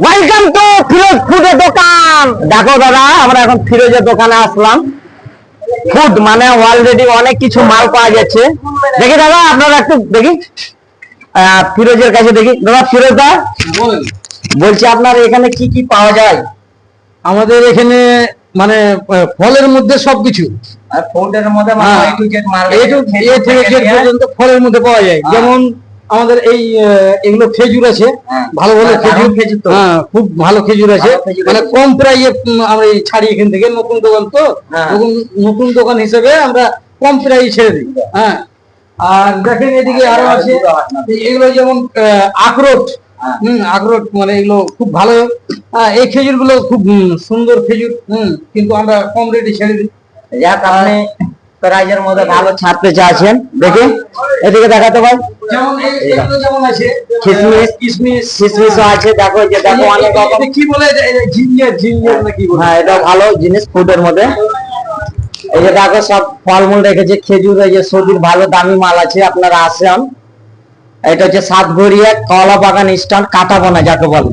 Welcome to Firoz ফুডের দোকান। দেখো দাদা, আমরা এখন ফিরোজের দোকানে আসলাম। ফুড মানে অলরেডি অনেক কিছু মাল পাওয়া যাচ্ছে। দেখি দাদা, আপনারা একটু দেখি ফিরোজের কাছে দেখি। দাদা ফিরোজ দা, বলছি আপনার এখানে কি কি পাওয়া যায়? আমাদের এখানে মানে ফলের মধ্যে সবকিছু, আর ফুডের মধ্যে মানে A to Z মাল, এ থেকে জেড পর্যন্ত ফলের মধ্যে পাওয়া যায়। যেমন আমাদের এই এগুলো খেজুর আছে, ভালো ভালো খেজুর। হ্যাঁ, খুব ভালো খেজুর আছে, মানে কম প্রাইসে আমরা ছাড়ি এখান থেকে। নতুন দোকান তো, নতুন দোকান হিসেবে আমরা কম প্রাইসে ছেড়ে দিই। হ্যাঁ, আর দেখেন এদিকে আরো আছে এগুলো, যেমন আখরোট। আখরোট মানে এগুলো খুব ভালো। এই খেজুর গুলো খুব সুন্দর খেজুর। কিন্তু আমরা কম রেটে ছেড়ে দিই। যাক, আপনি প্রাইজের মধ্যে ভালো ছাড় পেয়ে আছেন। দেখি এদিকে দেখাতে ভাই। যেমন এগুলো যেমন আছে কিশমিশ আছে। দেখো যে দেখো অনেক রকম। কি বলে, জিঞ্জার না কি বলে? হ্যাঁ, এটা ভালো জিনিস ফুডের মধ্যে। এই যে দেখো সব ফলমূল রেখেছে, খেজুর, এই যে সবজির ভালো দামি মাল আছে। আপনারা আসেন। এটা হচ্ছে সাতঘরিয়া কলা বাগান স্ট্যান্ড, কাটাবোনা যাকে বলে।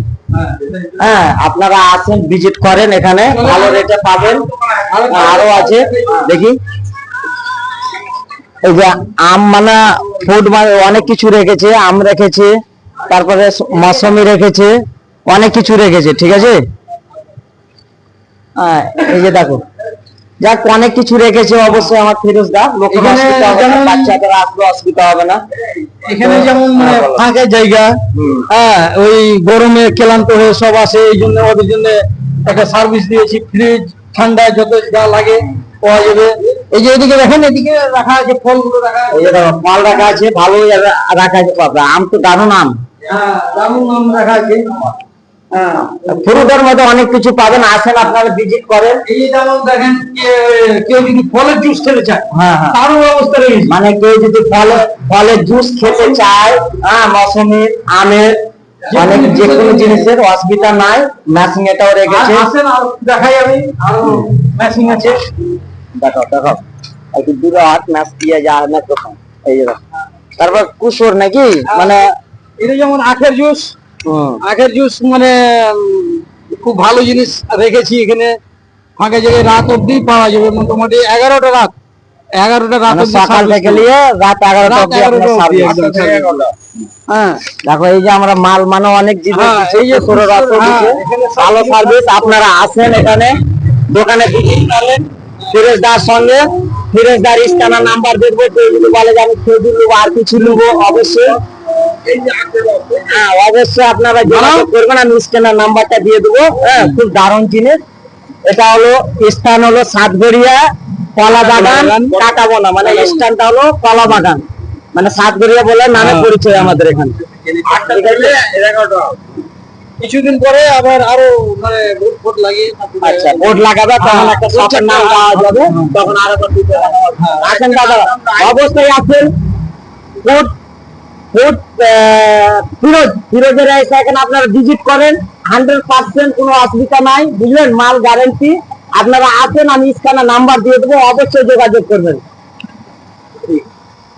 হ্যাঁ, আপনারা আসেন, ভিজিট করেন, এখানে ভালো রেটে পাবেন। আরো আছে দেখি, এই যে আম মানে ফুড মানে অনেক কিছু রেখেছে। আম রেখেছে, তারপরে মৌসুমি রেখেছে, অনেক কিছু রেখেছে। ঠিক আছে, হ্যাঁ এই যে দেখো, যাক অনেক কিছু রেখেছে। অবশ্যই আমার ফিরোজ দা, বাচ্চাদের আসলে অসুবিধা হবে না। এখানে যেমন ফাঁকা জায়গা, ওই গরমে ক্লান্ত হয়ে সব আসে, এই জন্য ওদের জন্য একটা সার্ভিস দিয়েছি। ফ্রিজ ঠান্ডা যত যা লাগে পাওয়া যাবে। এই যে এদিকে দেখেন, এদিকে রাখা আছে ফলগুলো রাখা আছে। এই যে ফল রাখা আছে, ভালোই রাখা আছে। আম তো দারুণ আম, দারুণ আম রাখা আছে। ফ্রুটের মধ্যে অনেক কিছু পাবেন। আসেন, আপনারা ভিজিট করেন। এই যেমন দেখেন, কেউ যদি ফলের জুস খেতে চায়, তারও ব্যবস্থা রয়েছে। মানে কেউ যদি ফলের জুস খেতে চায়, মৌসুমি আমের অনেক যে কোনো জিনিসের অসুবিধা নাই। ম্যাচিং এটাও রেখেছে। আসেন, আর দেখাই আমি, আরো ম্যাচিং আছে। দেখো দেখো, একটু দূরে হাত ম্যাচ দিয়ে যায় না তখন। এই যে তারপর কুসুর নাকি, মানে এটা যেমন আখের জুস। আখের জুস মানে খুব ভালো জিনিস রেখেছি এখানে। ফাঁকা জায়গায় রাত অব্দি পাওয়া যাবে, মোটামুটি 11টা রাত সকাল থেকে নিয়ে রাত 11টা অব্দি আপনার সার্ভিস। হ্যাঁ, দেখো এই যে আমরা মাল মানে অনেক জিনিস, এই যে পুরো রাত ভালো সার্ভিস। আপনারা আসেন এখানে দোকানে ভিজিট করেন ফিরোজ দার সঙ্গে। ফিরোজ দার স্ক্যানার নাম্বার দেখবো, কেউ যদি বলে যে আমি খেজুর নেবো আর কিছু নেবো, অবশ্যই অবশ্যই আপনারা যোগাযোগ করবেন। আমি স্ক্যানার নাম্বারটা দিয়ে দেবো। হ্যাঁ, খুব দারুণ জিনিস। এটা হলো স্থান হলো সাতঘরিয়া কলা বাগান, কাটাবোনা। মানে স্থানটা হলো কলা বাগান, মানে সাতঘরিয়া বলে নামে পরিচয় আমাদের এখানে। কিছুদিন পরে আবার আরো মানে বোর্ড লাগিয়ে, আচ্ছা বোর্ড লাগাবে, তখন একটা শপের নাম পাওয়া যাবে, তখন আরো আসেন দাদা, অবশ্যই আসেন। ফিরোজের এখানে আপনারা ভিজিট করেন, 100% কোনো অসুবিধা নাই, বুঝলেন, মাল গ্যারেন্টি। আপনারা আসেন, আমি স্ক্যানার নাম্বার দিয়ে দেবো, অবশ্যই যোগাযোগ করবেন।